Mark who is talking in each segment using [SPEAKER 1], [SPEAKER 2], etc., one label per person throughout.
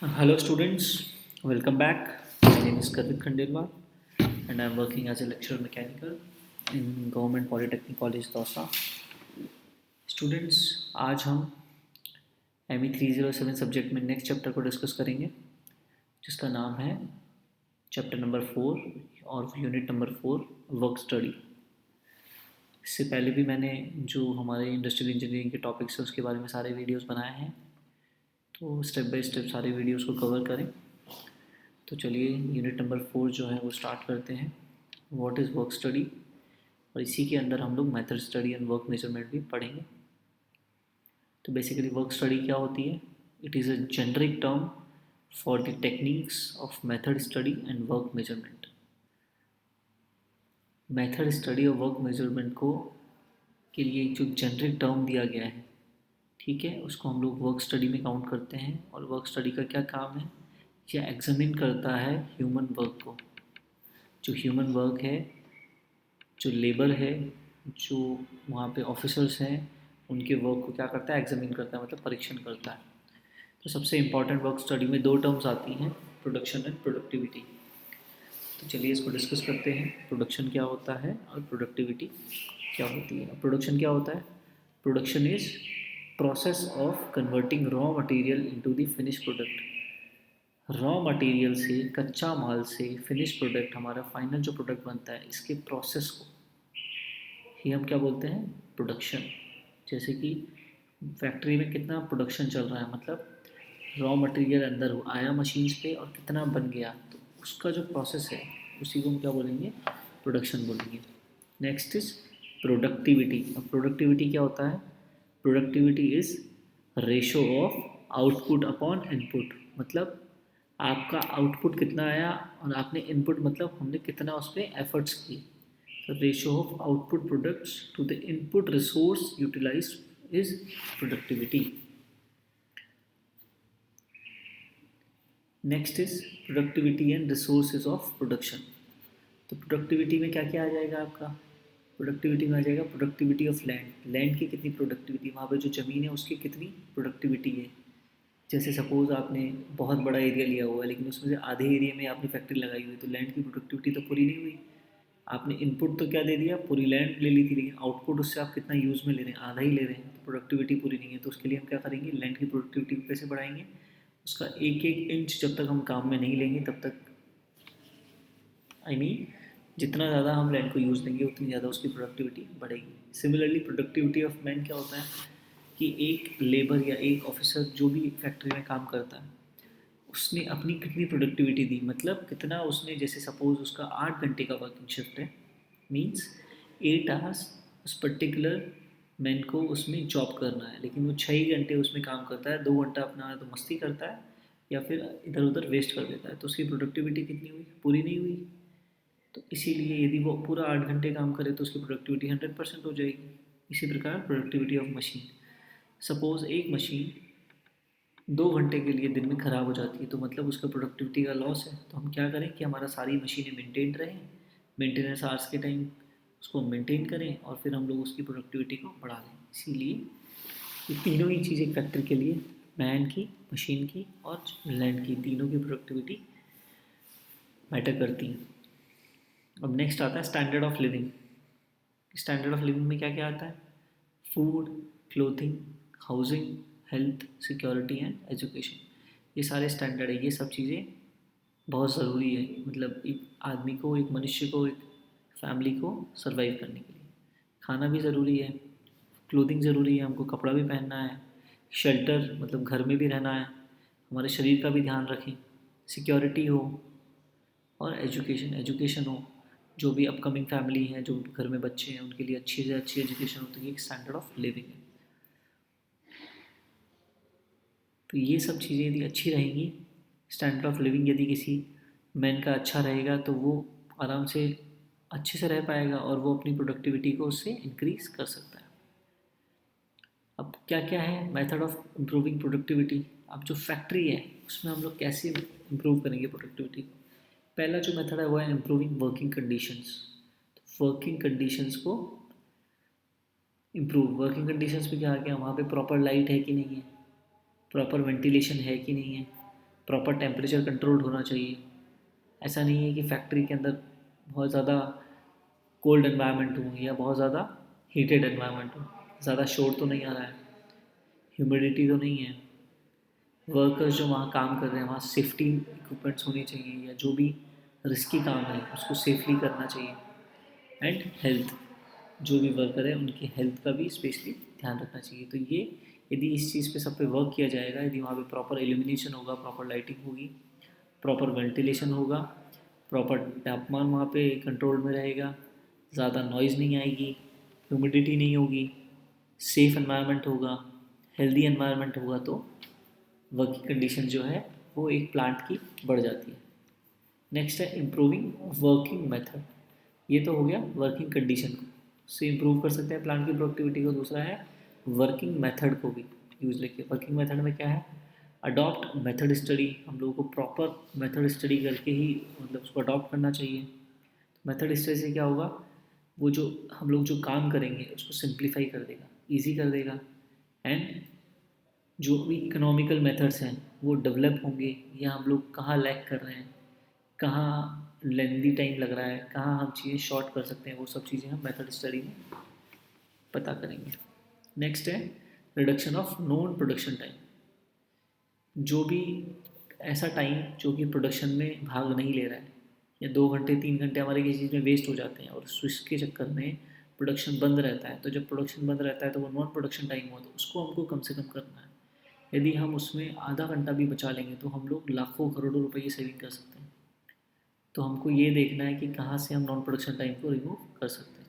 [SPEAKER 1] Hello students, welcome back. My name is Karvit Khandelwal and I am working as a lecturer mechanical in Government Polytechnic College Dausa. Students, आज हम ME 307 subject में next chapter को discuss करेंगे जिसका नाम है chapter number 4 और unit number 4 work study. इससे पहले भी मैंने जो हमारे इंडस्ट्रियल इंजीनियरिंग के टॉपिक्स हैं उसके बारे में सारे वीडियोस बनाए हैं, तो स्टेप बाय स्टेप सारे वीडियोस को कवर करें। तो चलिए यूनिट नंबर 4 जो है वो स्टार्ट करते हैं, व्हाट इज़ वर्क स्टडी, और इसी के अंदर हम लोग method study and work measurement भी पढ़ेंगे। तो बेसिकली वर्क स्टडी क्या होती है? It is a generic term for the techniques of method study and work measurement. Method study और वर्क मेजरमेंट को के लिए जो जेनरिक टर्म दिया गया है, ठीक है, उसको हम लोग वर्क स्टडी में काउंट करते हैं। और वर्क स्टडी का क्या काम है? यह एग्जामिन करता है ह्यूमन वर्क को। जो ह्यूमन वर्क है, जो लेबर है, जो वहाँ पे ऑफिसर्स हैं, उनके वर्क को क्या करता है? एग्जामिन करता है, मतलब परीक्षण करता है। तो सबसे इम्पॉर्टेंट वर्क स्टडी में दो टर्म्स आती हैं, प्रोडक्शन एंड प्रोडक्टिविटी। तो चलिए इसको डिस्कस करते हैं, प्रोडक्शन क्या होता है और प्रोडक्टिविटी क्या होती है। प्रोडक्शन क्या होता है? Production is process of converting raw material into the finish product. Raw material से, कच्चा माल से फिनिश प्रोडक्ट, हमारा फाइनल जो प्रोडक्ट बनता है, इसके प्रोसेस को ही हम क्या बोलते हैं? प्रोडक्शन। जैसे कि फैक्ट्री में कितना प्रोडक्शन चल रहा है, मतलब रॉ मटेरियल अंदर आया मशीन्स पे और कितना बन गया, तो उसका जो प्रोसेस है उसी को हम क्या बोलेंगे? प्रोडक्शन बोलेंगे। Next is productivity. अब प्रोडक्टिविटी क्या होता है? Productivity is ratio of output upon input. मतलब आपका आउटपुट कितना आया और आपने इनपुट, मतलब हमने कितना उस पर एफर्ट्स किए। तो ratio of output products to the input resource utilize is productivity. Next is productivity and resources of production. तो प्रोडक्टिविटी में क्या क्या आ जाएगा आपका? प्रोडक्टिविटी में आ जाएगा प्रोडक्टिविटी ऑफ लैंड। लैंड की कितनी प्रोडक्टिविटी, वहाँ पे जो ज़मीन है उसकी कितनी प्रोडक्टिविटी है। जैसे सपोज़ आपने बहुत बड़ा एरिया लिया हुआ है लेकिन उसमें से आधे एरिया में आपने फैक्ट्री लगाई हुई है, तो लैंड की प्रोडक्टिविटी तो पूरी नहीं हुई। आपने इनपुट तो क्या दे दिया? पूरी लैंड ले ली थी, लेकिन आउटपुट उससे आप कितना यूज़ में ले रहे हैं? आधा ही ले रहे हैं, तो प्रोडक्टिविटी पूरी नहीं है। तो उसके लिए हम क्या करेंगे? लैंड की प्रोडक्टिविटी को कैसे बढ़ाएंगे? उसका एक एक इंच जब तक हम काम में नहीं लेंगे तब तक, जितना ज़्यादा हम लैंड को यूज़ देंगे उतनी ज़्यादा उसकी प्रोडक्टिविटी बढ़ेगी। सिमिलरली प्रोडक्टिविटी ऑफ मैन क्या होता है कि एक लेबर या एक ऑफिसर जो भी फैक्ट्री में काम करता है, उसने अपनी कितनी प्रोडक्टिविटी दी, मतलब कितना उसने, जैसे सपोज उसका 8 घंटे का वर्किंग शिफ्ट है, मीन्स 8 आवर्स उस पर्टिकुलर मैन को उसमें जॉब करना है, लेकिन वो 6 ही घंटे उसमें काम करता है, 2 घंटा अपना तो मस्ती करता है या फिर इधर उधर वेस्ट कर देता है, तो उसकी प्रोडक्टिविटी कितनी हुई? पूरी नहीं हुई। तो इसीलिए यदि वो पूरा 8 घंटे काम करे तो उसकी प्रोडक्टिविटी 100% हो जाएगी। इसी प्रकार प्रोडक्टिविटी ऑफ मशीन, सपोज़ एक मशीन 2 घंटे के लिए दिन में ख़राब हो जाती है, तो मतलब उसका प्रोडक्टिविटी का लॉस है। तो हम क्या करें कि हमारा सारी मशीनें मेंटेन रहें, मेंटेनेंस आवर्स के टाइम उसको मेंटेन करें और फिर हम लोग उसकी प्रोडक्टिविटी को बढ़ा दें। इसीलिए ये तीनों ही चीज़ एक फैक्ट्री के लिए, मैन की, मशीन की और लैंड की, तीनों की प्रोडक्टिविटी मैटर करती हैं। अब नेक्स्ट आता है standard of living. Standard of living में क्या क्या आता है? Food, clothing, housing, health, security and education. ये सारे स्टैंडर्ड है। ये सब चीज़ें बहुत ज़रूरी है, मतलब एक आदमी को, एक मनुष्य को, एक फैमिली को सर्वाइव करने के लिए। खाना भी ज़रूरी है, क्लोथिंग ज़रूरी है, हमको कपड़ा भी पहनना है, शेल्टर मतलब घर में भी रहना है, हमारे शरीर का भी ध्यान रखें, सिक्योरिटी हो और एजुकेशन, एजुकेशन हो। जो भी अपकमिंग फैमिली है, जो घर में बच्चे हैं, उनके लिए अच्छी से अच्छी एजुकेशन होती है, एक स्टैंडर्ड ऑफ लिविंग है। तो ये सब चीज़ें यदि अच्छी रहेंगी, स्टैंडर्ड ऑफ लिविंग यदि किसी मैन का अच्छा रहेगा तो वो आराम से अच्छे से रह पाएगा और वो अपनी प्रोडक्टिविटी को उससे इंक्रीज़ कर सकता है। अब क्या क्या है मेथड ऑफ इम्प्रूविंग प्रोडक्टिविटी? अब जो फैक्ट्री है उसमें हम लोग कैसे इम्प्रूव करेंगे प्रोडक्टिविटी को? पहला जो मेथड है वो है इम्प्रूविंग वर्किंग कंडीशंस। तो वर्किंग कंडीशंस को इम्प्रूव, वर्किंग कंडीशंस में क्या आ गया? वहाँ पे प्रॉपर लाइट है कि नहीं है, प्रॉपर वेंटिलेशन है कि नहीं है, प्रॉपर टेम्परेचर कंट्रोल्ड होना चाहिए। ऐसा नहीं है कि फैक्ट्री के अंदर बहुत ज़्यादा कोल्ड एनवायरनमेंट हो या बहुत ज़्यादा हीटेड एनवायरनमेंट हो, ज़्यादा शोर तो नहीं आ रहा है, ह्यूमिडिटी तो नहीं है, वर्कर्स जो वहाँ काम कर रहे हैं वहाँ सेफ्टी इक्विपमेंट्स होनी चाहिए, या जो भी रिस्की काम है उसको सेफली करना चाहिए। एंड हेल्थ, जो भी वर्कर है उनकी हेल्थ का भी स्पेशली ध्यान रखना चाहिए। तो ये यदि इस चीज़ पे सब पे वर्क किया जाएगा, यदि वहाँ पे प्रॉपर एल्यूमिनेशन होगा, प्रॉपर लाइटिंग होगी, प्रॉपर वेंटिलेशन होगा, प्रॉपर तापमान वहाँ पे कंट्रोल में रहेगा, ज़्यादा नॉइज़ नहीं आएगी, ह्यूमिडिटी नहीं होगी, सेफ एनवायरनमेंट होगा, हेल्दी एनवायरनमेंट होगा, तो वर्किंग कंडीशन जो है वो एक प्लांट की बढ़ जाती है। नेक्स्ट है इम्प्रूविंग वर्किंग मेथड। ये तो हो गया वर्किंग कंडीशन को से इम्प्रूव कर सकते हैं प्लांट की प्रोडक्टिविटी को। दूसरा है वर्किंग मेथड को भी यूज लेके। वर्किंग मेथड में क्या है, अडॉप्ट मेथड स्टडी। हम लोगों को प्रॉपर मेथड स्टडी करके ही मतलब उसको अडॉप्ट करना चाहिए। मेथड स्टडी से क्या होगा, वो जो हम लोग जो काम करेंगे उसको सिंप्लीफाई कर देगा, ईजी कर देगा। एंड जो भी इकोनॉमिकल मेथड्स हैं वो डेवलप होंगे, या हम लोग कहाँ लैग कर रहे हैं, कहाँ लेंदी टाइम लग रहा है, कहाँ हम चीज़ें शॉर्ट कर सकते हैं, वो सब चीज़ें हम मेथड स्टडी में पता करेंगे। नेक्स्ट है reduction of non production time. जो भी ऐसा टाइम जो कि प्रोडक्शन में भाग नहीं ले रहा है, या 2 घंटे 3 घंटे हमारे किसी चीज़ में वेस्ट हो जाते हैं और उसके चक्कर में प्रोडक्शन बंद रहता है। तो जब प्रोडक्शन बंद रहता है तो वो नॉन प्रोडक्शन टाइम हुआ, तो उसको हमको कम से कम करना है। यदि हम उसमें आधा घंटा भी बचा लेंगे तो हम लोग लाखों करोड़ों रुपए की सेविंग कर सकते हैं। तो हमको ये देखना है कि कहाँ से हम नॉन प्रोडक्शन टाइम को रिमूव कर सकते हैं।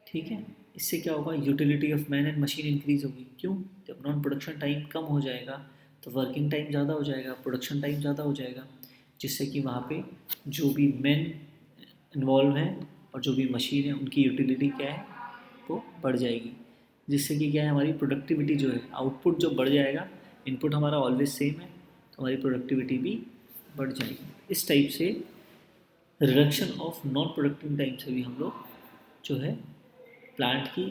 [SPEAKER 1] ठीक है, इससे क्या होगा, utility of man and machine increase होगी। क्यों, जब नॉन प्रोडक्शन टाइम कम हो जाएगा तो वर्किंग टाइम ज़्यादा हो जाएगा, प्रोडक्शन टाइम ज़्यादा हो जाएगा, जिससे कि वहाँ पे जो भी मैन इन्वॉल्व हैं और जो भी मशीन है उनकी यूटिलिटी क्या है वो बढ़ जाएगी। जिससे कि क्या है, हमारी प्रोडक्टिविटी जो है, आउटपुट जो बढ़ जाएगा, इनपुट हमारा ऑलवेज सेम है तो हमारी प्रोडक्टिविटी भी बढ़ जाएगी। इस टाइप से reduction of non productive time से भी हम लोग जो है प्लांट की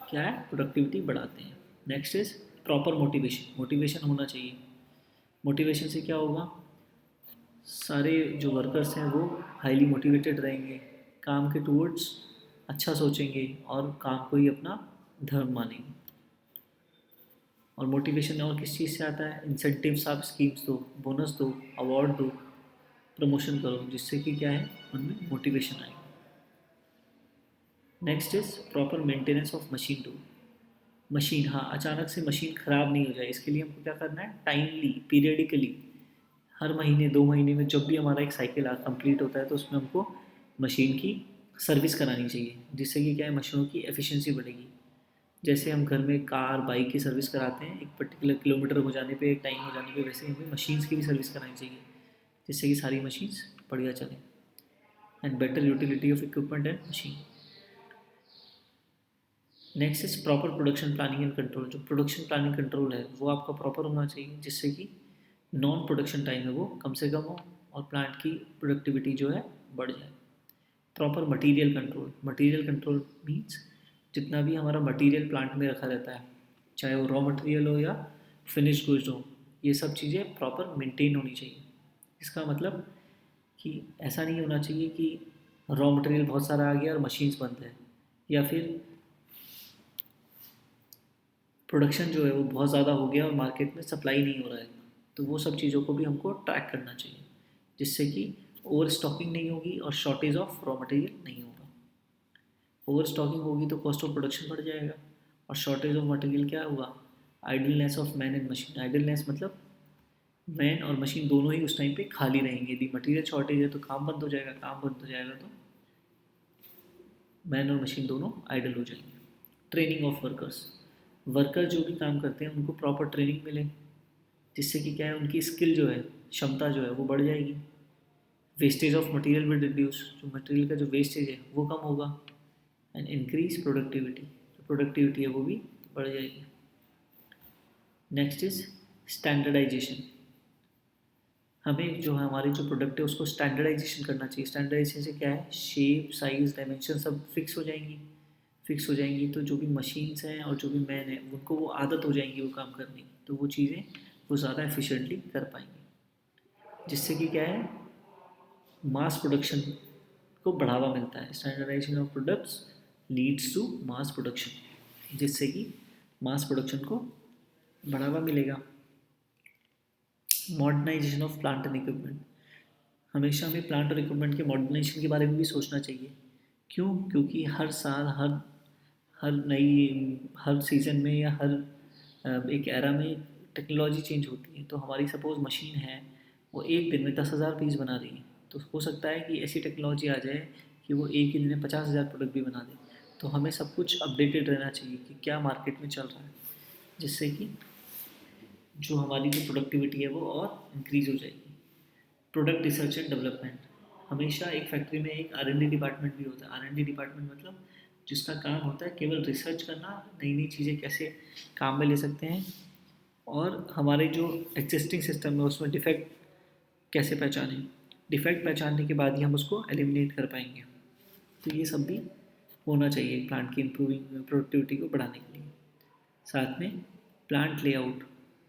[SPEAKER 1] क्या है प्रोडक्टिविटी बढ़ाते हैं। Next is proper motivation. Motivation होना चाहिए। मोटिवेशन से क्या होगा, सारे जो वर्कर्स हैं वो हाईली मोटिवेटेड रहेंगे, काम के टूवर्ड्स अच्छा सोचेंगे और काम को ही अपना धर्म मानेंगे। और मोटिवेशन और किस चीज़ से आता है, इंसेंटिव्स आप स्कीम्स दो, बोनस दो, अवार्ड दो, प्रमोशन करो, जिससे कि क्या है उनमें मोटिवेशन आए। Next is proper maintenance of machine too. Machine, हाँ, अचानक से मशीन ख़राब नहीं हो जाए इसके लिए हमको क्या करना है, टाइमली पीरियडिकली हर महीने 2 महीने में जब भी हमारा एक साइकिल कंप्लीट होता है तो उसमें हमको मशीन की सर्विस करानी चाहिए, जिससे कि क्या है मशीनों की एफिशिएंसी बढ़ेगी। जैसे हम घर में कार बाइक की सर्विस कराते हैं एक पर्टिकुलर किलोमीटर हो जाने पे, एक टाइम हो जाने पे, वैसे हमें मशीन्स की भी सर्विस करानी चाहिए, जिससे कि सारी मशीन्स बढ़िया चलें। And better utility of equipment and machine. Next is proper production planning and control. जो प्रोडक्शन प्लानिंग कंट्रोल है वो आपका प्रॉपर होना चाहिए, जिससे कि नॉन प्रोडक्शन टाइम है वो कम से कम हो और प्लांट की प्रोडक्टिविटी जो है बढ़ जाए। Proper material control. Material control means जितना भी हमारा मटेरियल प्लांट में रखा रहता है, चाहे वो रॉ मटेरियल हो या फिनिश गुड्स हो, ये सब चीज़ें प्रॉपर मेंटेन होनी चाहिए। इसका मतलब कि ऐसा नहीं होना चाहिए कि रॉ मटेरियल बहुत सारा आ गया और मशीन्स बंद है, या फिर प्रोडक्शन जो है वो बहुत ज़्यादा हो गया और मार्केट में सप्लाई नहीं हो रहा है। तो वो सब चीज़ों को भी हमको ट्रैक करना चाहिए, जिससे कि ओवर स्टॉकिंग नहीं होगी और शॉर्टेज ऑफ रॉ मटेरियल नहीं होगा। ओवर स्टॉकिंग होगी तो कॉस्ट ऑफ प्रोडक्शन बढ़ जाएगा, और शॉर्टेज ऑफ मटेरियल क्या होगा, idleness of man and machine. Idleness मतलब मैन और मशीन दोनों ही उस टाइम पे खाली रहेंगे। यदि मटेरियल शॉर्टेज है तो काम बंद हो जाएगा, काम बंद हो जाएगा तो मैन और मशीन दोनों आइडल हो जाएंगे। Training of workers. वर्कर जो भी काम करते हैं उनको प्रॉपर ट्रेनिंग मिले, जिससे कि क्या है उनकी स्किल जो है, क्षमता जो है वो बढ़ जाएगी। Wastage of material will reduce. जो मटेरियल का जो वेस्टेज है वो कम होगा। And increase productivity. जो प्रोडक्टिविटी है वो भी बढ़ जाएगी। Next is standardisation. हमें जो है हमारी जो प्रोडक्ट है उसको स्टैंडर्डाइजेशन करना चाहिए। स्टैंडर्डाइजेशन से क्या है, शेप साइज़ डायमेंशन सब फिक्स हो जाएंगी। फिक्स हो जाएंगी तो जो भी मशीन्स हैं और जो भी मैन है उनको वो आदत हो जाएंगी वो काम करने की, तो वो चीज़ें वो ज़्यादा एफिशिएंटली कर पाएंगे, जिससे कि क्या है, मास प्रोडक्शन को बढ़ावा मिलता है। Standardisation of products leads to mass production, जिससे कि मास प्रोडक्शन को बढ़ावा मिलेगा। Modernisation of plant and equipment, हमेशा हमें प्लांट और इक्विपमेंट के मॉडर्नाइजेशन के बारे में भी सोचना चाहिए। क्यों? क्योंकि हर साल हर हर नई हर सीज़न में या हर एक एरा में टेक्नोलॉजी चेंज होती है। तो हमारी सपोज़ मशीन है, वो एक दिन में 10,000 पीस बना रही है, तो हो सकता है कि ऐसी टेक्नोलॉजी आ जाए कि वो एक ही दिन में 50,000 प्रोडक्ट भी बना दे। तो हमें सब कुछ अपडेटेड रहना चाहिए कि क्या मार्केट में चल रहा है, जिससे कि जो हमारी जो प्रोडक्टिविटी है वो और इंक्रीज़ हो जाएगी। प्रोडक्ट रिसर्च एंड डेवलपमेंट, हमेशा एक फैक्ट्री में एक R&D डिपार्टमेंट भी होता है। R&D डिपार्टमेंट मतलब जिसका काम होता है केवल रिसर्च करना, नई नई चीज़ें कैसे काम में ले सकते हैं, और हमारे जो एग्जिस्टिंग सिस्टम है उसमें डिफेक्ट कैसे पहचानें। डिफेक्ट पहचानने के बाद ही हम उसको एलिमिनेट कर पाएंगे। तो ये सब भी होना चाहिए प्लांट की इम्प्रूविंग प्रोडक्टिविटी को बढ़ाने के लिए। साथ में प्लांट लेआउट,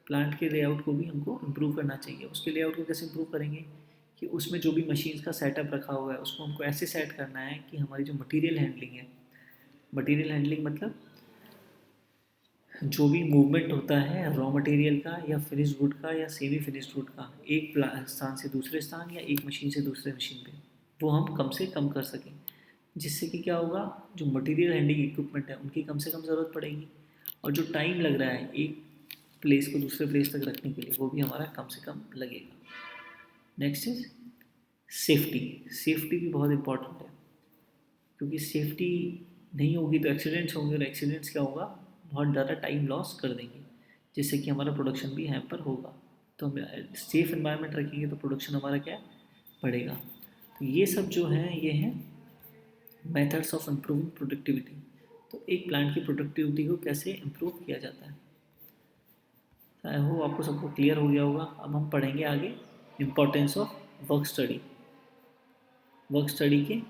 [SPEAKER 1] प्लांट के लेआउट को भी हमको इम्प्रूव करना चाहिए। उसके लेआउट को कैसे इम्प्रूव करेंगे कि उसमें जो भी मशीन्स का सेटअप रखा हुआ है उसको हमको ऐसे सेट करना है कि हमारी जो मटेरियल हैंडलिंग है, मटेरियल हैंडलिंग मतलब जो भी मूवमेंट होता है रॉ मटेरियल का या फिनिश गुड का या सेमी फिनिश गुड का, एक स्थान से दूसरे स्थान या एक मशीन से दूसरे मशीन पे, वो हम कम से कम कर सकें। जिससे कि क्या होगा, जो मटेरियल हैंडलिंग इक्विपमेंट है उनकी कम से कम ज़रूरत पड़ेगी, और जो टाइम लग रहा है एक प्लेस को दूसरे प्लेस तक रखने के लिए वो भी हमारा कम से कम लगेगा। Next is safety. सेफ्टी भी बहुत इंपॉर्टेंट है, क्योंकि सेफ्टी नहीं होगी तो एक्सीडेंट्स होंगे, और एक्सीडेंट्स क्या होगा, बहुत ज़्यादा टाइम लॉस कर देंगे, जिससे कि हमारा प्रोडक्शन भी हैम्पर होगा। तो हम सेफ एनवायरनमेंट रखेंगे तो प्रोडक्शन हमारा क्या बढ़ेगा। तो ये सब जो है ये हैं मेथड्स ऑफ इम्प्रूविंग प्रोडक्टिविटी। तो एक प्लांट की प्रोडक्टिविटी को कैसे इम्प्रूव किया जाता है। आई होप आपको सबको क्लियर हो गया होगा। अब हम पढ़ेंगे आगे importance of work study. Work study के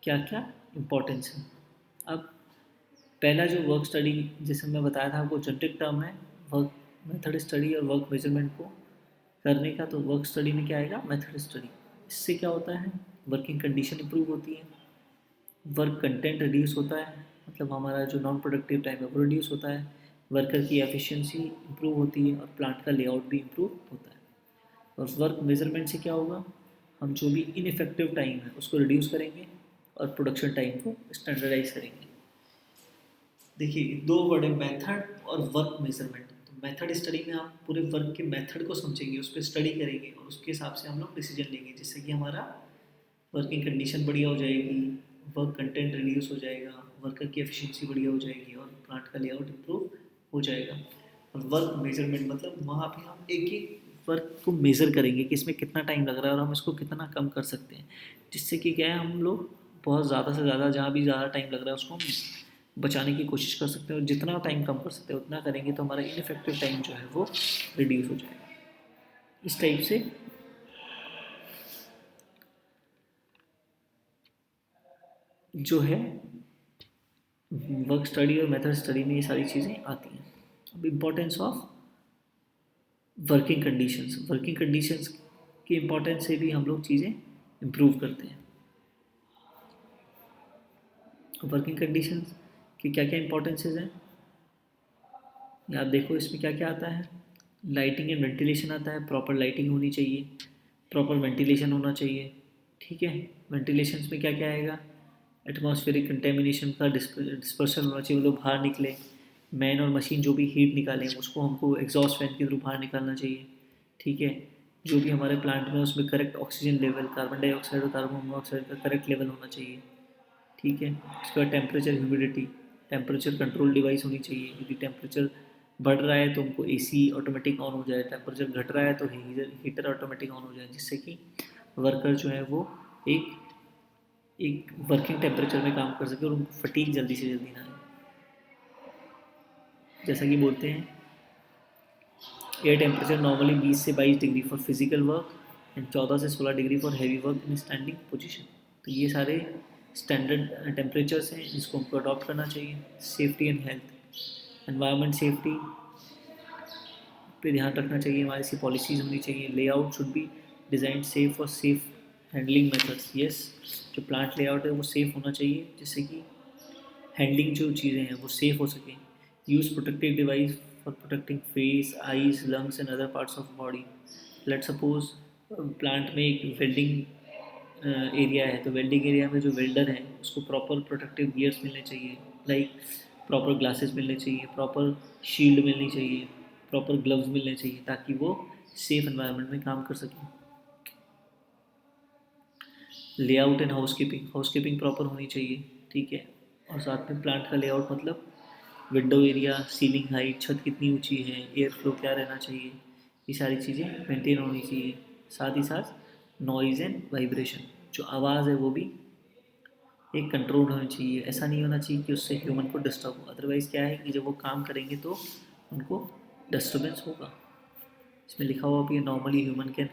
[SPEAKER 1] क्या क्या इम्पोर्टेंस है। अब पहला जो वर्क स्टडी जैसे मैं बताया था आपको जेनेटिक टर्म है वर्क मेथड स्टडी और वर्क मेजरमेंट को करने का। तो वर्क स्टडी में क्या आएगा, मेथड स्टडी। इससे क्या होता है, वर्किंग कंडीशन इंप्रूव होती है, वर्क कंटेंट रिड्यूस होता है, मतलब हमारा जो नॉन प्रोडक्टिव टाइम है वो रिड्यूस होता है, वर्कर की एफिशिएंसी इंप्रूव होती है और प्लांट का लेआउट भी इंप्रूव होता है। और वर्क मेजरमेंट से क्या होगा, हम जो भी इनइफेक्टिव टाइम है उसको रिड्यूस करेंगे और प्रोडक्शन टाइम को स्टैंडर्डाइज करेंगे। देखिए दो वर्ड है, मेथड और वर्क मेजरमेंट। तो मेथड स्टडी में आप पूरे वर्क के मेथड को समझेंगे, उस पर स्टडी करेंगे और उसके हिसाब से हम लोग डिसीजन लेंगे, जिससे कि हमारा वर्किंग कंडीशन बढ़िया हो जाएगी, वर्क कंटेंट रिड्यूस हो जाएगा, वर्कर की एफिशिएंसी बढ़िया हो जाएगी और प्लांट का लेआउट इंप्रूव हो जाएगा। और वर्क मेजरमेंट मतलब वहाँ पे हम एक एक वर्क को मेज़र करेंगे कि इसमें कितना टाइम लग रहा है और हम इसको कितना कम कर सकते हैं, जिससे कि क्या है हम लोग बहुत ज़्यादा से ज़्यादा जहाँ भी ज़्यादा टाइम लग रहा है उसको हम बचाने की कोशिश कर सकते हैं, और जितना टाइम कम कर सकते हैं उतना करेंगे तो हमारा इनफेक्टिव टाइम जो है वो रिड्यूस हो जाएगा। इस टाइप से जो है वर्क स्टडी और मेथड स्टडी में ये सारी चीज़ें आती हैं। अब importance of working conditions, working conditions की इम्पोर्टेंस से भी हम लोग चीज़ें इम्प्रूव करते हैं। वर्किंग कंडीशंस की क्या क्या इंपॉर्टेंसेस हैं, या आप देखो इसमें क्या क्या आता है। लाइटिंग एंड वेंटिलेशन आता है, प्रॉपर लाइटिंग होनी चाहिए, प्रॉपर वेंटिलेशन होना चाहिए। ठीक है, वेंटिलेशन में क्या क्या आएगा, एटमॉस्फेरिक कंटेमिनेशन का डिस्पर्शन होना चाहिए, वो लोग बाहर निकले, मैन और मशीन जो भी हीट निकालें उसको हमको एग्जॉस्ट फैन के थ्रू बाहर निकालना चाहिए। ठीक है, जो भी हमारे प्लांट में उसमें correct oxygen level, carbon dioxide और कार्बन मोनोऑक्साइड का करेक्ट लेवल होना चाहिए। ठीक है, उसके बाद temperature humidity, temperature control device होनी चाहिए। यदि टेम्परेचर बढ़ रहा है तो हमको एसी ऑटोमेटिक ऑन हो जाए, टेम्परेचर घट रहा है तो हीटर ऑटोमेटिक ऑन हो जाए, जिससे कि वर्कर जो है वो एक एक वर्किंग टेम्परेचर में काम कर सके और उनको फटीग जल्दी से जल्दी ना आए। जैसा कि बोलते हैं एयर टेम्परेचर नॉर्मली 20 से 22 degree for physical work and 14 से 16 degree for heavy work in standing position. तो ये सारे स्टैंडर्ड टेम्परेचर्स हैं जिसको हमको अडॉप्ट करना चाहिए। Safety and health, environment safety, पे ध्यान रखना चाहिए, हमारी सी पॉलिसीज़ होनी चाहिए। Layout should be design safe और सेफ हैंडलिंग मेथड्स। यस, जो प्लांट लेआउट है वो सेफ़ होना चाहिए, जिससे कि हैंडलिंग जो चीज़ें हैं वो सेफ़ हो सकें। Use protective device for protecting face, eyes, lungs and other parts of body. Let suppose plant में एक वेल्डिंग एरिया है, तो वेल्डिंग एरिया में जो वेल्डर है उसको प्रॉपर प्रोटेक्टिव गियर्स मिलने चाहिए, लाइक प्रॉपर ग्लासेस मिलने चाहिए, प्रॉपर शील्ड मिलनी चाहिए, प्रॉपर ग्लव्स मिलने चाहिए, ताकि वो सेफ एनवायरनमेंट में काम कर सकें। लेआउट एंड हाउसकीपिंग प्रॉपर होनी चाहिए, ठीक है। और साथ में प्लांट का लेआउट मतलब विंडो एरिया, सीलिंग हाइट, छत कितनी ऊंची है, एयर फ्लो क्या रहना चाहिए, ये सारी चीज़ें मेंटेन होनी चाहिए। साथ ही साथ नॉइज़ एंड वाइब्रेशन, जो आवाज़ है वो भी एक कंट्रोल होनी चाहिए। ऐसा नहीं होना चाहिए कि उससे ह्यूमन को डिस्टर्ब हो, अदरवाइज़ क्या है कि जब वो काम करेंगे तो उनको डिस्टर्बेंस होगा। इसमें लिखा हुआ भी है normally human can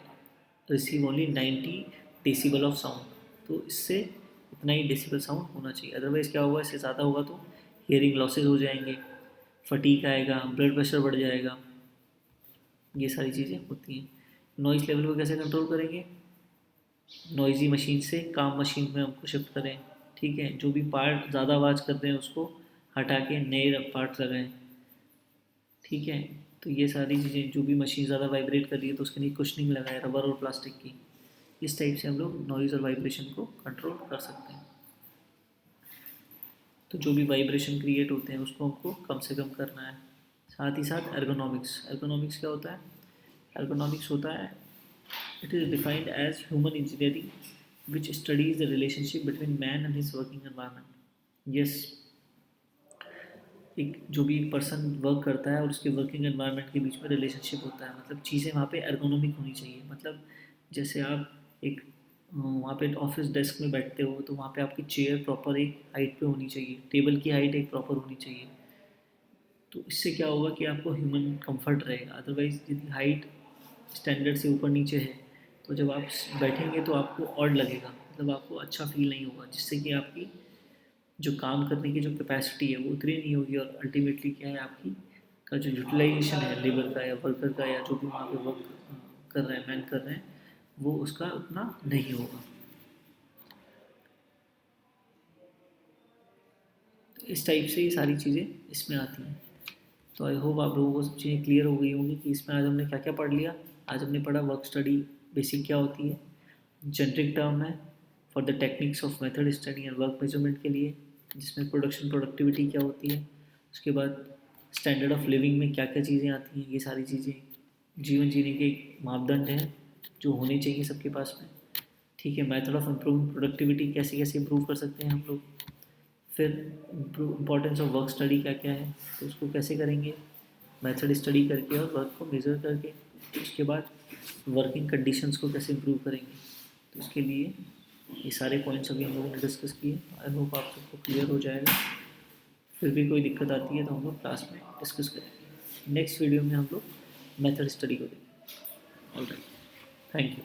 [SPEAKER 1] receive only 90 decibel of sound, तो इससे इतना ही डेसिबल साउंड होना चाहिए। अदरवाइज़ क्या होगा, इससे ज़्यादा होगा तो हियरिंग लॉसेज हो जाएंगे, फटीक आएगा, ब्लड प्रेशर बढ़ जाएगा, ये सारी चीज़ें होती हैं। नॉइज़ लेवल को कैसे कंट्रोल करेंगे, नॉइज़ी मशीन से काम मशीन में हमको शिफ्ट करें, ठीक है। जो भी पार्ट ज़्यादा आवाज़ कर रहे हैं उसको हटा के नए पार्ट लगाएं, ठीक है। तो ये सारी चीज़ें, जो भी मशीन ज़्यादा वाइब्रेट कर रही है तो उसके लिए कुशनिंग लगाए, रबर और प्लास्टिक की। इस टाइप से हम लोग नॉइज़ और वाइब्रेशन को कंट्रोल कर सकते हैं। तो जो भी वाइब्रेशन क्रिएट होते हैं उसको हमको कम से कम करना है। साथ ही साथ एर्गोनॉमिक्स क्या होता है, एर्गोनॉमिक्स होता है, it is defined as human engineering which studies the relationship between man and his working environment. Yes, एक जो भी पर्सन वर्क करता है और उसके वर्किंग एनवायरनमेंट के बीच में रिलेशनशिप होता है, मतलब चीज़ें वहाँ पे एर्गोनॉमिक होनी चाहिए। मतलब जैसे आप एक वहाँ पे ऑफिस डेस्क में बैठते हो तो वहाँ पे आपकी चेयर प्रॉपर एक हाइट पे होनी चाहिए, टेबल की हाइट एक प्रॉपर होनी चाहिए। तो इससे क्या होगा कि आपको ह्यूमन कंफर्ट रहेगा। अदरवाइज़ यदि हाइट स्टैंडर्ड से ऊपर नीचे है तो जब आप बैठेंगे तो आपको ऑड लगेगा, मतलब आपको अच्छा फील नहीं होगा, जिससे कि आपकी जो काम करने की जो कैपेसिटी है वो उतनी नहीं होगी, और अल्टीमेटली क्या है, आपकी का जो यूटिलाइजेशन है लेबर का या वर्कर का या जो भी वहाँ पे वर्क कर रहे हैं, मैन कर रहे हैं, वो उसका उतना नहीं होगा। तो इस टाइप से ये सारी चीज़ें इसमें आती हैं। तो आई होप आप लोगों को सब चीज़ें क्लियर हो गई होंगी कि इसमें आज हमने क्या क्या पढ़ लिया। आज हमने पढ़ा वर्क स्टडी बेसिक क्या होती है, जेनरिक टर्म है for the techniques of method study and work measurement के लिए, जिसमें प्रोडक्टिविटी क्या होती है। उसके बाद स्टैंडर्ड ऑफ लिविंग में क्या क्या चीज़ें आती हैं, ये सारी चीज़ें जीवन जीने के मापदंड हैं जो होने चाहिए सबके पास में, ठीक है। मेथड ऑफ इम्प्रूविंग प्रोडक्टिविटी, कैसे कैसे इम्प्रूव कर सकते हैं हम लोग। फिर इम्पोर्टेंस ऑफ वर्क स्टडी क्या क्या है, तो उसको कैसे करेंगे, मेथड स्टडी करके और वर्क को मेज़र करके। उसके बाद वर्किंग कंडीशंस को कैसे इम्प्रूव करेंगे, तो उसके लिए ये सारे पॉइंट्स अभी हम लोगों ने डिस्कस किए। आई होप आप सबको क्लियर हो जाएगा। फिर भी कोई दिक्कत आती है तो हम लोग क्लास में डिस्कस करेंगे। नेक्स्ट वीडियो में हम लोग मेथड स्टडी को देखेंगे। Alright, thank you.